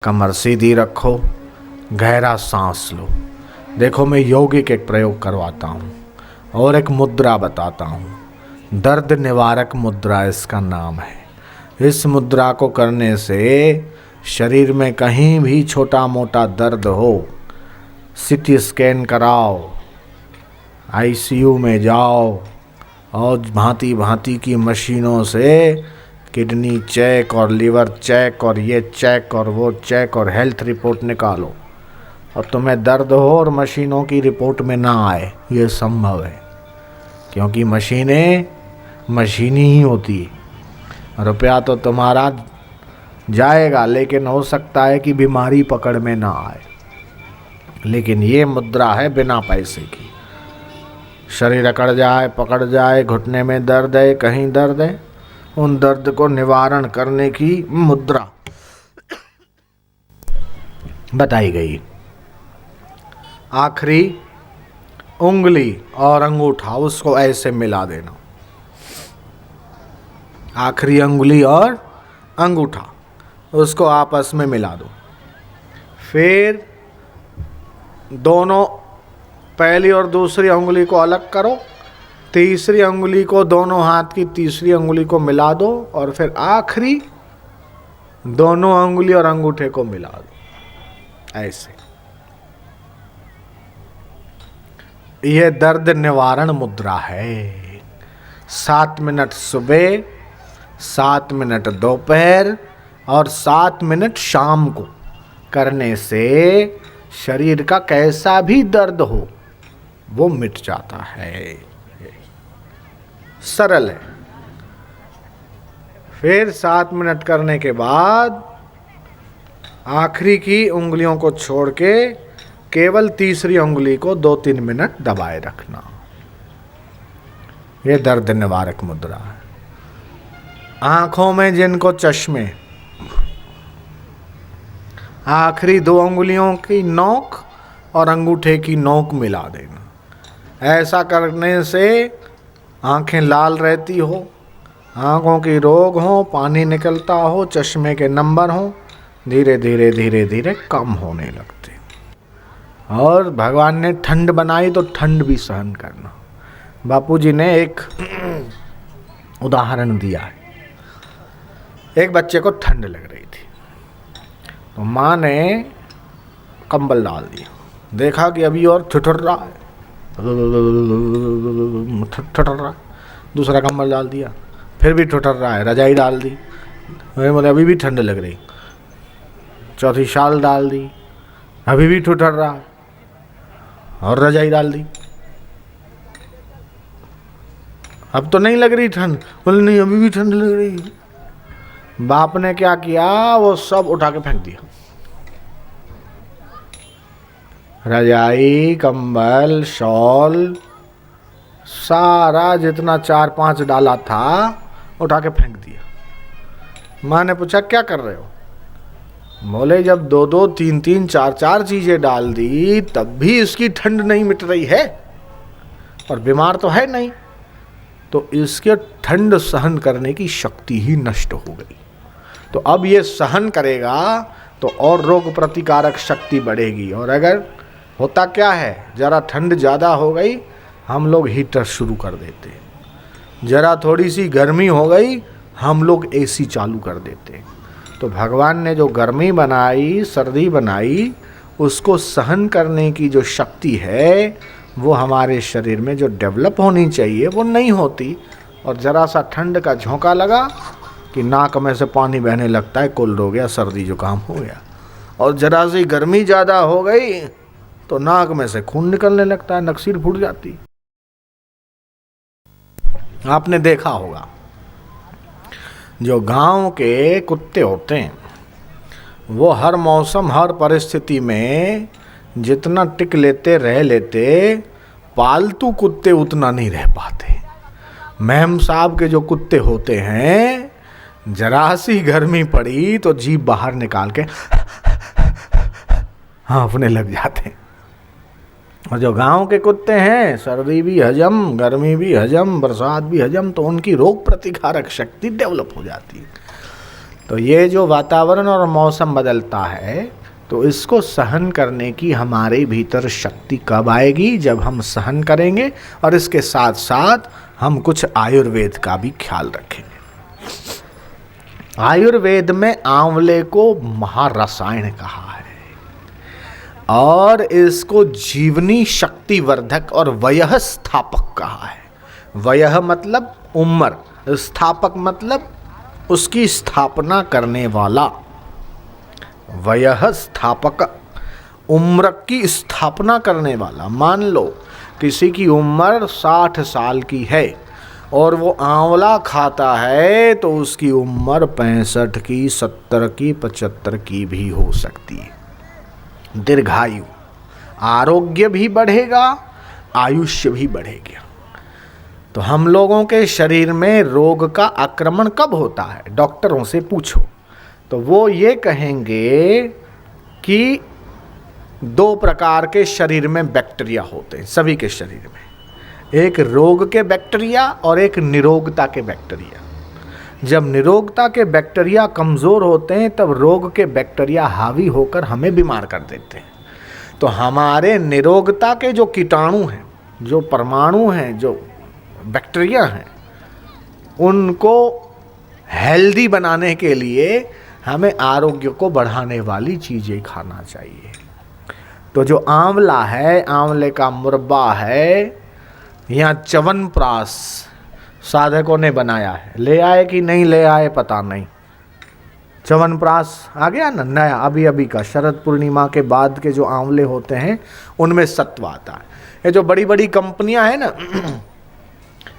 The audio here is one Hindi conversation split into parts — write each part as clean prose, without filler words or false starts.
कमर सीधी रखो, गहरा सांस लो। देखो मैं यौगिक एक प्रयोग करवाता हूँ और एक मुद्रा बताता हूँ। दर्द निवारक मुद्रा इसका नाम है। इस मुद्रा को करने से शरीर में कहीं भी छोटा मोटा दर्द हो, सीटी स्कैन कराओ, आईसीयू में जाओ और भांति भांति की मशीनों से किडनी चेक और लीवर चेक और ये चेक और वो चेक और हेल्थ रिपोर्ट निकालो और तुम्हें दर्द हो और मशीनों की रिपोर्ट में ना आए, ये संभव है। क्योंकि मशीनें मशीनी ही होती है। रुपया तो तुम्हारा जाएगा लेकिन हो सकता है कि बीमारी पकड़ में ना आए। लेकिन ये मुद्रा है बिना पैसे की। शरीर अकड़ जाए, पकड़ जाए, घुटने में दर्द है, कहीं दर्द है, उन दर्द को निवारण करने की मुद्रा बताई गई। आखिरी उंगली और अंगूठा उसको ऐसे मिला देना। आखिरी उंगली और अंगूठा उसको आपस में मिला दो। फिर दोनों पहली और दूसरी उंगली को अलग करो, तीसरी उंगली को दोनों हाथ की तीसरी उंगली को मिला दो और फिर आखिरी दोनों उंगली और अंगूठे को मिला दो ऐसे। यह दर्द निवारण मुद्रा है। 7 मिनट सुबह, 7 मिनट दोपहर और 7 मिनट शाम को करने से शरीर का कैसा भी दर्द हो वो मिट जाता है। सरल है। फिर 7 मिनट करने के बाद आखिरी की उंगलियों को छोड़ के केवल तीसरी उंगली को 2-3 मिनट दबाए रखना। ये दर्द निवारक मुद्रा है। आंखों में जिनको चश्मे, आखिरी 2 उंगलियों की नोक और अंगूठे की नोक मिला देना। ऐसा करने से आंखें लाल रहती हो, आंखों की रोग हो, पानी निकलता हो, चश्मे के नंबर हो, धीरे धीरे धीरे धीरे कम होने लगते। और भगवान ने ठंड बनाई तो ठंड भी सहन करना। बापूजी ने एक उदाहरण दिया है। एक बच्चे को ठंड लग रही थी तो माँ ने कंबल डाल दिया। देखा कि अभी और ठिठुर रहा है, ठिठुर रहा है, दूसरा कंबल डाल दिया, फिर भी ठिठुर रहा है, रजाई डाल दी, बोले अभी भी ठंड लग रही, चौथी शाल डाल दी, अभी भी ठिठुर रहा है और रजाई डाल दी। अब तो नहीं लग रही ठंड, बोले नहीं अभी भी ठंड लग रही। बाप ने क्या किया, वो सब उठा के फेंक दिया। रजाई, कंबल, शॉल, सारा जितना 4-5 डाला था उठा के फेंक दिया। माँ ने पूछा क्या कर रहे हो? बोले जब 2-2, 3-3, 4-4 चीजें डाल दी तब भी इसकी ठंड नहीं मिट रही है और बीमार तो है नहीं, तो इसके ठंड सहन करने की शक्ति ही नष्ट हो गई। तो अब ये सहन करेगा तो और रोग प्रतिकारक शक्ति बढ़ेगी। और अगर होता क्या है, जरा ठंड ज़्यादा हो गई हम लोग हीटर शुरू कर देते, जरा थोड़ी सी गर्मी हो गई हम लोग एसी चालू कर देते। तो भगवान ने जो गर्मी बनाई, सर्दी बनाई, उसको सहन करने की जो शक्ति है वो हमारे शरीर में जो डेवलप होनी चाहिए वो नहीं होती। और ज़रा सा ठंड का झोंका लगा कि नाक में से पानी बहने लगता है, कोल्ड हो गया, सर्दी जुकाम हो गया। और ज़रा सी गर्मी ज़्यादा हो गई तो नाक में से खून निकलने लगता है, नकसीर फूट जाती। आपने देखा होगा जो गांव के कुत्ते होते हैं वो हर मौसम हर परिस्थिति में जितना टिक लेते रह लेते, पालतू कुत्ते उतना नहीं रह पाते। मैम साहब के जो कुत्ते होते हैं, जरा सी गर्मी पड़ी तो जीभ बाहर निकाल के हाँफने लग जाते। और जो गांव के कुत्ते हैं, सर्दी भी हजम, गर्मी भी हजम, बरसात भी हजम, तो उनकी रोग प्रतिकारक शक्ति डेवलप हो जाती है। तो ये जो वातावरण और मौसम बदलता है, तो इसको सहन करने की हमारे भीतर शक्ति कब आएगी? जब हम सहन करेंगे और इसके साथ साथ हम कुछ आयुर्वेद का भी ख्याल रखेंगे। आयुर्वेद में आंवले को महारसायन कहा है और इसको जीवनी शक्ति वर्धक और वयः स्थापक कहा है। वयः मतलब उम्र, स्थापक मतलब उसकी स्थापना करने वाला। वयः स्थापक, उम्र की स्थापना करने वाला। मान लो किसी की उम्र 60 साल की है और वो आंवला खाता है तो उसकी उम्र 65 की, 70 की, 75 की भी हो सकती है। दीर्घायु, आरोग्य भी बढ़ेगा, आयुष्य भी बढ़ेगा। तो हम लोगों के शरीर में रोग का आक्रमण कब होता है? डॉक्टरों से पूछो तो वो ये कहेंगे कि 2 प्रकार के शरीर में बैक्टीरिया होते हैं, सभी के शरीर में। एक रोग के बैक्टीरिया और एक निरोगता के बैक्टीरिया। जब निरोगता के बैक्टीरिया कमज़ोर होते हैं तब रोग के बैक्टीरिया हावी होकर हमें बीमार कर देते हैं। तो हमारे निरोगता के जो कीटाणु हैं, जो परमाणु हैं, जो बैक्टीरिया हैं, उनको हेल्दी बनाने के लिए हमें आरोग्य को बढ़ाने वाली चीज़ें खाना चाहिए। तो जो आंवला है, आंवले का मुरब्बा है या च्यवनप्राश साधकों ने बनाया है, ले आए कि नहीं ले आए पता नहीं। च्यवनप्राश आ गया ना नया, अभी अभी का, शरद पूर्णिमा के बाद के जो आंवले होते हैं उनमें सत्व आता है। ये जो बड़ी बड़ी कंपनियां हैं ना,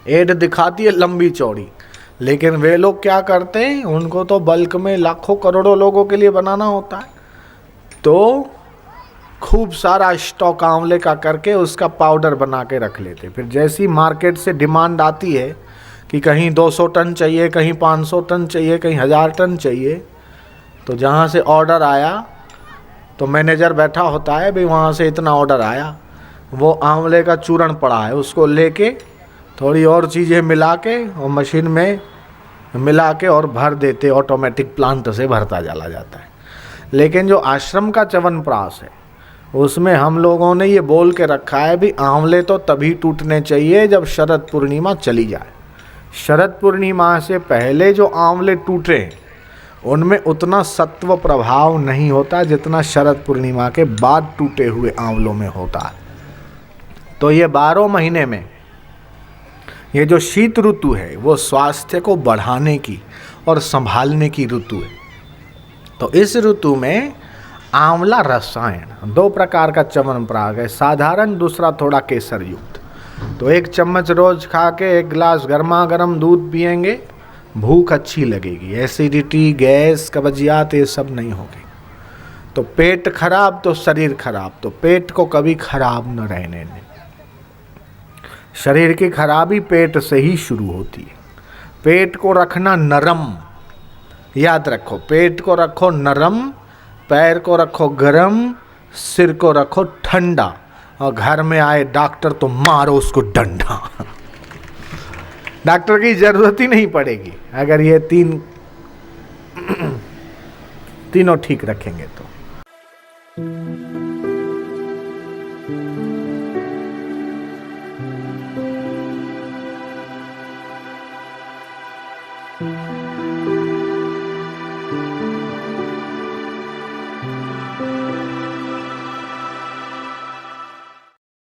एड दिखाती है लंबी चौड़ी, लेकिन वे लोग क्या करते हैं, उनको तो बल्क में लाखों करोड़ों लोगों के लिए बनाना होता है, तो खूब सारा स्टॉक आंवले का करके उसका पाउडर बना के रख लेते। फिर जैसी मार्केट से डिमांड आती है कि कहीं 200 टन चाहिए, कहीं 500 टन चाहिए, कहीं 1000 टन चाहिए, तो जहाँ से ऑर्डर आया तो मैनेजर बैठा होता है, भाई वहाँ से इतना ऑर्डर आया, वो आंवले का चूर्ण पड़ा है, उसको लेके थोड़ी और चीज़ें मिला के और मशीन में मिला के और भर देते, ऑटोमेटिक प्लांट से भरता चला जाता है। लेकिन जो आश्रम का च्यवनप्राश है उसमें हम लोगों ने ये बोल के रखा है भी आंवले तो तभी टूटने चाहिए जब शरद पूर्णिमा चली जाए। शरद पूर्णिमा से पहले जो आंवले टूटे उनमें उतना सत्व प्रभाव नहीं होता जितना शरद पूर्णिमा के बाद टूटे हुए आंवलों में होता है। तो ये 12 महीने में ये जो शीत ऋतु है वो स्वास्थ्य को बढ़ाने की और संभालने की ऋतु है। तो इस ऋतु में आंवला रसायन, 2 प्रकार का च्यवनप्राश है, साधारण, दूसरा थोड़ा केसर युक्त। तो 1 चम्मच रोज खा के 1 गिलास गर्मा गर्म दूध पिएंगे, भूख अच्छी लगेगी, एसिडिटी, गैस, कब्जियात ये सब नहीं होगी। तो पेट खराब तो शरीर खराब, तो पेट को कभी खराब न रहने दें। शरीर की खराबी पेट से ही शुरू होती है। पेट को रखना नरम, याद रखो, पेट को रखो नरम, पैर को रखो गरम, सिर को रखो ठंडा, और घर में आए डॉक्टर तो मारो उसको डंडा। डॉक्टर की जरूरत ही नहीं पड़ेगी अगर ये तीनों ठीक रखेंगे तो।